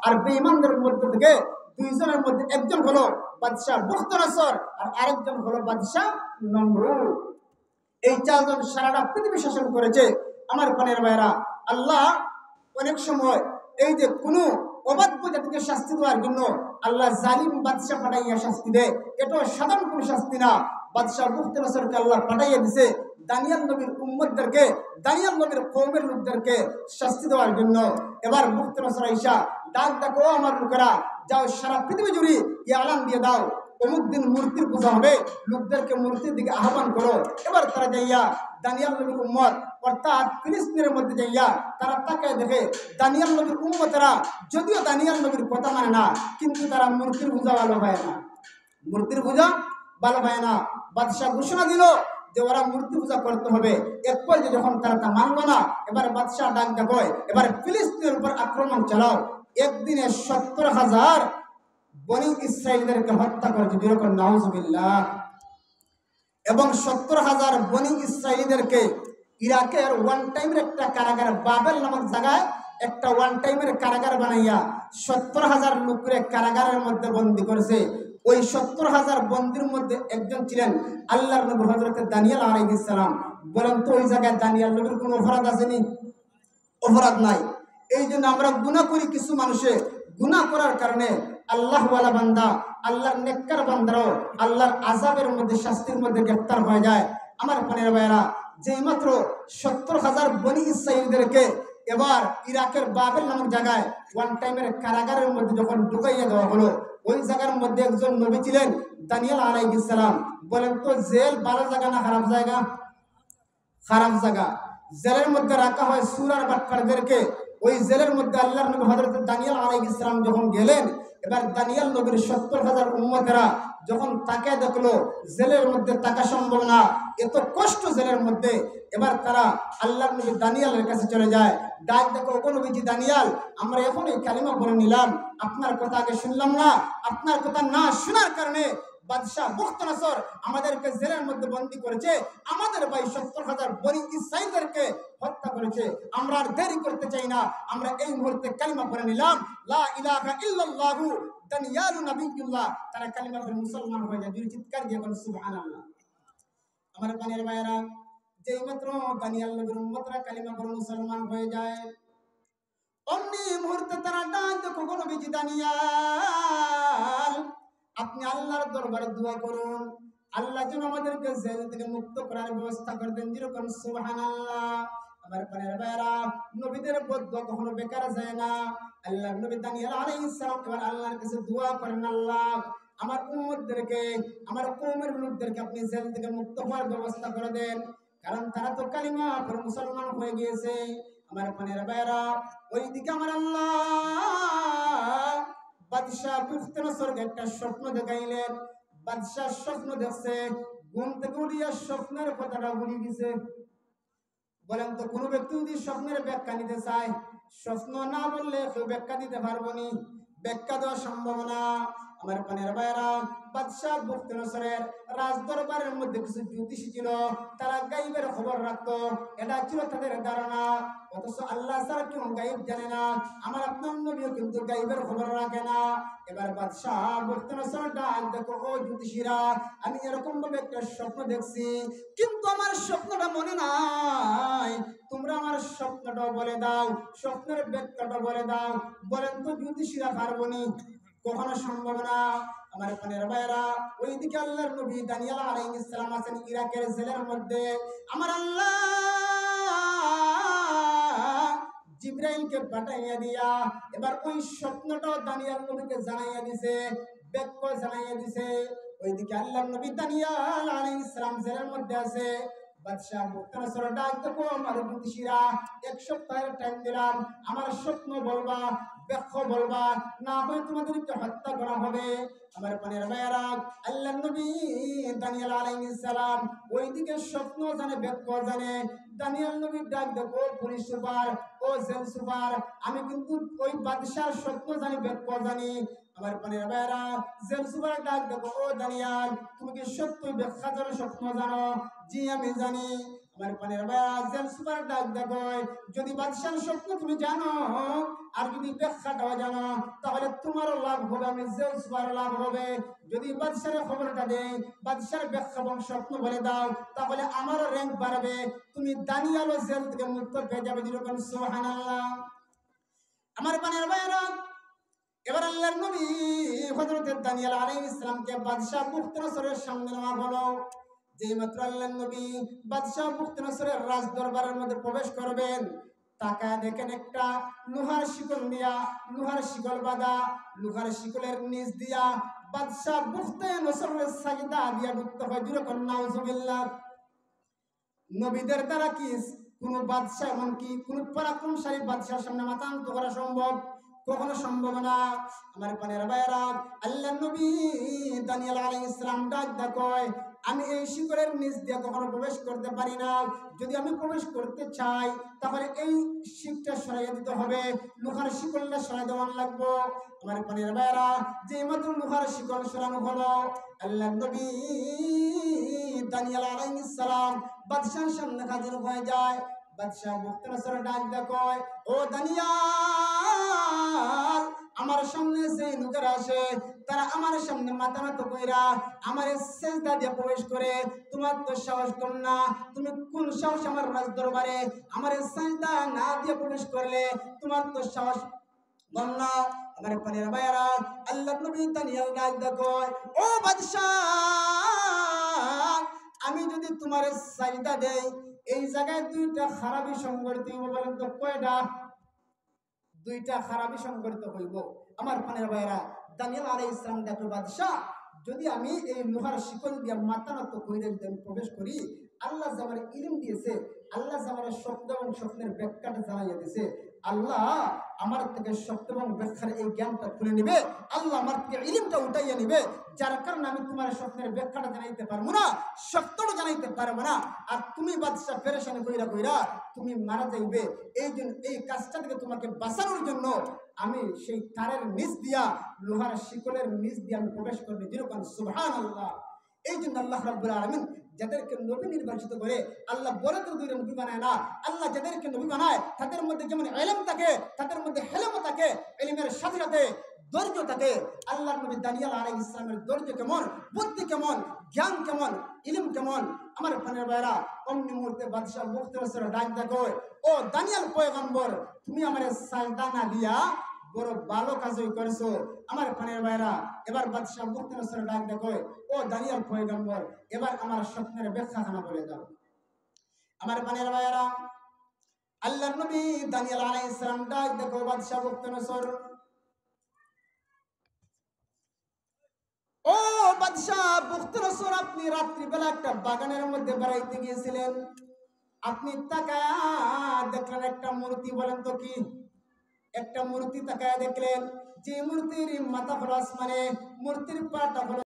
আর বেঈমানদের মধ্যে থেকে দুইজনের মধ্যে একজন হলো বাদশাহ বুখতানসর আর আরেকজন হলো বাদশাহ নমরুদ। এই চারজন সারাটা পৃথিবী শাসন করেছে। আমার প্রাণের ভাইরা, আল্লাহ অনেক সময় এই যে কোনো অবাধ্য জাতিকে শাস্তি দেওয়ার জন্য আল্লাহ জালিম বাদশাহ পাঠাইয়া শাস্তি দেয়। এটা সাধারণ কোনো শাস্তি না। বাদশাহ বুখতানসরকে আল্লাহ পাঠাইয়া দিছে দানিয়াল নবীর উম্মতদেরকে, দানিয়াল নবীর কওমের লোকদেরকে শাস্তি দেওয়ার জন্য। এবার বুখতানসর আইসা ডাক ডাকো, আমার লোকেরা যাও সারা পৃথিবী জুড়ে আলান দিয়ে দাও অমুক দিন মূর্তির পূজা হবে, লোকদেরকে মূর্তির দিকে আহ্বান করো। এবার তারা যাইয়া দানিয়াল নবীর উম্মত অর্থাৎ ফিলিস্তিনের মধ্যে যাইয়া তারা তাকায় দেখে দানিয়াল নবীর উম্মতেরা যদিও দানিয়াল নবীর কথা মানে না, কিন্তু তারা মূর্তির পূজা ভালো হয় না, মূর্তির পূজা ভালো হয় না। বাদশাহ ঘোষণা দিল যে ওরা মূর্তি পূজা করতে হবে। এক পর্যায়ে যখন তারা তা মানল না, এবার বাদশাহ ডাক দেয় এবার ফিলিস্তিনের উপর আক্রমণ চালাও। একদিনে 70,000 বনি ইসরাইলদেরকে হত্যা করেছে, যেরকম নাউজুবিল্লাহ। এবং 70,000 বনি ইসরাইলদেরকে ইরাকের ওয়ান টাইমের একটা কারাগার, বাবেল নামক জায়গায় একটা ওয়ান টাইমের কারাগার বানাইয়া 70,000 লোকের কারাগারের মধ্যে বন্দী করেছে। ওই 70,000 বন্দির মধ্যে একজন ছিলেন আল্লাহর নবী হযরত দানিয়েল আলাইহিস সালাম। বলেন তো ওই জায়গায় দানিয়েল নবীর কোনো অপরাধ আসেনি? অপরাধ নাই। এই জন্য আমরা গুনাহ করি, কিছু মানুষে গুনাহ করার কারণে আল্লাহওয়ালা বান্দা, আল্লাহর নেককার বান্দারাও আল্লাহর আযাবের মধ্যে, শাস্তির মধ্যে গ্রেফতার হয়ে যায়। আমার প্রাণের ভাইয়েরা, যেই মাত্র 70,000 বনি ইসরাইলদেরকে এবার ইরাকের বাবেল নামক জায়গায় ওয়ান টাইমের কারাগারের মধ্যে যখন ঢুকাইয়া দেওয়া হলো, ওই জায়গার মধ্যে একজন নবী ছিলেন দানিয়েল আলাইহিস সালাম। বলেন তো জেল ভালো জায়গা না খারাপ জায়গা? খারাপ জায়গা। জেলের মধ্যে রাখা হয় সুরার বাটপারদেরকে। ওই জেলের মধ্যে আল্লাহর নবী হযরত দানিয়েল আলাইহিস সালাম যখন গেলেন, এবার দানিয়েল নবীর 70,000 উম্মতেরা যখন তাকে দেখলো জেলের মধ্যে থাকা সম্ভব না, এত কষ্ট জেলের মধ্যে, এবার তারা আল্লাহর নবী দানিয়েলের কাছে চলে যায়। ডাক দেখো, ওগো নবীজি দানিয়েল, আমরা এখনই কালিমা পড়ে নিলাম, আপনার কথা আগে শুনলাম না। আপনার কথা না শোনার কারণে বাদশাহ বুখতানসর আমাদেরকে জেলের মধ্যে বন্দী করেছে, আমাদের ভাই 70,000 বনি ইসরাইলদেরকে হত্যা করেছে। আমরা আর দেরি করতে চাই না, আমরা এই মুহূর্তে কালিমা পড়ে নিলাম, লা ইলাহা ইল্লাল্লাহু দানিয়ালু নাবিয়্যুল্লাহ। তারা কালিমা পড়ে মুসলমান হয়ে যায়। দুই চিৎকার দিয়ে বলেন সুবহানাল্লাহ। আমার প্রাণের ভাইয়েরা, যেই মাত্র দানিয়েল নবীর উম্মতরা কালিমা পড়ে মুসলমান হয়ে যায়, অমনি মুহূর্তে তারা ডাক দেখো, গো নবীজি দানিয়েল, আপনি আল্লাহর দরবারে দোয়া করুন, আল্লাহ যেন আমাদেরকে জেল থেকে মুক্ত করার ব্যবস্থা করে দেন, যেরকম সুবহানাল্লাহ। আমার প্রাণের ভাইয়েরা, নবীদের বদদোয়া কখনো বেকার যায় না। আল্লাহর নবী দানিয়েল আলাইহিস সালাম এবার আল্লাহর কাছে দোয়া করেন, আল্লাহ আমার উম্মতদেরকে, আমার কওমের লোকদেরকে আপনি জেল থেকে মুক্ত হওয়ার ব্যবস্থা করে দেন, কারণ তারা তো কালিমা পড়ে মুসলমান হয়ে গিয়েছে। আমার প্রাণের ভাইয়েরা, ওইদিকে আমার আল্লাহ বাদশাহ বুখতানসরকে একটা স্বপ্ন দেখাইলেন। বাদশাহ স্বপ্ন দেখছে, ঘুম থেকে উঠিয়া স্বপ্নের কথাটা ভুলে গেছে। বলেন তো কোন ব্যক্তি যদি স্বপ্নের ব্যাখ্যা নিতে চায়, স্বপ্ন না বললে কেউ ব্যাখ্যা দিতে পারবো নি, ব্যাখ্যা দেওয়া সম্ভব না। আমার প্রাণের ভাইয়েরা, বাদশাহ বুখতানসরের রাজ দরবারের মধ্যে কিছু জ্যোতিষী ছিল, তারা গাইবের খবর রাখতো, এটা ছিল তাদের ধারণা। অথচ আল্লাহ ছাড়া কেউ গাইব জানে না, আমার আপনার নবীও কিন্তু গাইবের খবর রাখে না। এবার বাদশাহ বুখতানসর ডাক দেখো, ও জ্যোতিষীরা, আমি এরকম ভাবে একটা স্বপ্ন দেখছি, কিন্তু আমার স্বপ্নটা মনে নাই, তোমরা আমার স্বপ্নটা বলে দাও, স্বপ্নের ব্যাখ্যাটা বলে দাও। বলেন তো জ্যোতিষীরা পারবনি? কখনো সম্ভব না। আমার প্রাণের ভাইয়েরা, ওইদিকে আল্লাহর নবী দানিয়েল আলাইহিস সালাম আছেন ইরাকের জেলের মধ্যে। আমার আল্লাহ জিবরাইলকে পাঠাইয়া দিয়া এবার ওই স্বপ্নটা দানিয়েল নবীকে জানাইয়া দিছে, ব্যাখ্যা জানাইয়া দিছে। ওইদিকে আল্লাহর নবী দানিয়েল আলাইহিস সালাম জেলের মধ্যে আছে। বাদশাহ বুখতানসর ডাক দেখো, আমার জ্যোতিষীরা, এক সপ্তাহের টাইম দিলাম, আমার স্বপ্ন বলবা, ব্যাখ্যা বলবা, না হয় তোমাদেরকে হত্যা করা হবে। আমার প্রাণের ভাইয়েরা, আল্লাহর নবী দানিয়েল আলাইহিস সালাম ওইদিকে স্বপ্ন জানে, ব্যাখ্যা জানে। দানিয়েল নবী ডাক দেখো, পুলিশ সুপার, ও জেল সুপার, আমি কিন্তু ওই বাদশার স্বপ্ন জানি, ব্যাখ্যা জানি। আমার প্রাণের ভাইয়েরা, জেল সুপার ডাক দেখো, ও দানিয়েল, তুমি কি সত্যি ব্যাখ্যা জানো, স্বপ্ন জানো? জি আমি জানি। আমার পানের বাজেল সুপার ডাক দেখো, যদি বাদশার স্বপ্ন তুমি জানো আর যদি ব্যাখ্যাটাও জানো তাহলে তোমারও লাভ হবে, আমি জেল সুপার লাভ হবে। যদি বাদশার খবরটা দেই, বাদশার ব্যাখ্যা এবং স্বপ্ন বলে দাও, তাহলে আমারও র্যাঙ্ক বাড়বে, তুমি দানিয়ালও জেল থেকে মুক্ত পেয়ে যাবে। যেরকম সুবহানাল্লাহ। আমার পানের ভাইরা, এবার আল্লাহর নবী হযরত দানিয়েল আলাইহিস সালামকে বাদশা বুখতনসরের সামনে নেওয়া হলো। যেই মাত্র আল্লাহর নবী বাদশা বুখতনসরের রাজ দরবারের মধ্যে প্রবেশ করবেন, তাকায় দেখেন একটা লোহার শিকল দিয়া, লোহার শিকল বাঁধা, লোহার শিকলের নিচ দিয়া বাদশা বুখতনসরের সাজদা দিয়া ঢুকতে হয়। যেরকম নাউজুবিল্লাহ। নবীদের দ্বারা কি কোন বাদশা, এমনকি কোন পরাক্রমশালী বাদশার সামনে মাথা নত করা সম্ভব? কখনো সম্ভব না। আমার পানের ভাইরা, আল্লাহর নবী দানিয়েল আলাইহিস সালাম ডাক দেয়, আমি এই শিকলের নিচ দিয়ে কখনো প্রবেশ করতে পারি না। যদি আমি প্রবেশ করতে চাই তাহলে এই শিকটা সরাইয়া দিতে হবে, লোহার শিকলটা সরাই দেওয়ান লাগবো। আমার পানের ভাইরা, যে মাত্র লোহার শিকল সরানো হলো, আল্লাহর নবী দানিয়েল আলাইহিস সালাম বাদশার সামনে হাজির হয়ে যায়। বাদশা বুখতনসর ডাক দেয়, ও দানিয়াল, আমার সামনে যে লোকেরা আসে তারা আমার সামনে মাথা নত কইরা আমার সেজদা দিয়ে প্রবেশ করে, তোমার তো সাহস কম না? তুমি কোন সাহস আমার রাজ দরবারে আমার সেজদা না দিয়ে প্রবেশ করলে? তোমার তো সাহস কম না? আমার পানের ভাইরা, আল্লাহর নবী দানিয়েল ডাক দেয়, ও বাদশা, আমি যদি তোমার সাজদা দেই, এই জায়গায় দুইটা খারাপি সংগঠিত হইব। বলেন তো কয়টা? দুইটা খারাপি সংগঠিত হইব। আমার পানের ভাইরা, দানিয়েল আলাইহিস সালাম ডাকলো, বাদশা, যদি আমি এই লোহার শিকল দিয়ে মাথা নত কইরা যদি আমি প্রবেশ করি, আল্লাহ যে আমার ইলম দিয়েছে, আল্লাহ যে আমার শব্দ এবং স্বপ্নের ব্যাখ্যাটা জানাইয়া দিয়েছে, আল্লাহ আমার থেকে শব্দ এবং ব্যাখ্যার এই জ্ঞানটা তুলে নিবে, আল্লাহ আমার থেকে ইলমটা উঠাইয়া নিবে, যার কারণে আমি তোমার স্বপ্নের ব্যাখ্যাটা জানাইতে পারবো না, সত্যটা জানাইতে পারবো না, আর তুমি বাদশা পেরেশানি কইরা কইরা তুমি মারা যাইবে। এই জন্য এই কাজটা থেকে তোমাকে বাঁচানোর জন্য আমি সেই তারের নিচ দিয়া, লোহার শিকলের নিচ দিয়ে আমি প্রবেশ করবো। যেরকম সুবহানাল্লাহ। এই জন্য আল্লাহ রাব্বুল আলামিন যাদেরকে নবী নির্বাচিত করে, আল্লাহ বলে তো দুই নবী বানায় না, আল্লাহ যাদেরকে নবী বানায় তাদের মধ্যে যেমন ইলম থাকে, তাদের মধ্যে হেলেমও থাকে, ইলমের সাথে সাথে ধৈর্য থাকে। আল্লাহর নবী দানিয়েল আলাইহিস সালামের ধৈর্য কেমন, বুদ্ধি কেমন, জ্ঞান কেমন, ইলম কেমন। আমার প্রাণের ভাইরা, অমনি মুহূর্তে বাদশা বুখতনসর ডাক দেয়, ও দানিয়েল পয়গম্বর, তুমি আমার সাজদা না দিয়া বড় ভালো কাজই করেছো। আমার প্রাণের ভাইরা, এবার বাদশা বুখতনসর ডাক দেয়, ও দানিয়েল পয়গম্বর, এবার আমার স্বপ্নের ব্যাখ্যাখানা বলে দাও। আমার প্রাণের ভাইরা, আল্লাহর নবী দানিয়েল আলাইহিস সালাম ডাক দেয়, বাদশা বুখতনসর, ও বাদশা বুখতনসর, আপনি রাত্রিবেলা একটা বাগানের মধ্যে বেড়াইতে গিয়েছিলেন, আপনি তাকায়া দেখলেন একটা মূর্তি। বলেন তো কি? একটা মূর্তি তাকায়া দেখলেন, যে মূর্তির মাথা হলো আসমানে, মূর্তির পাটা হলো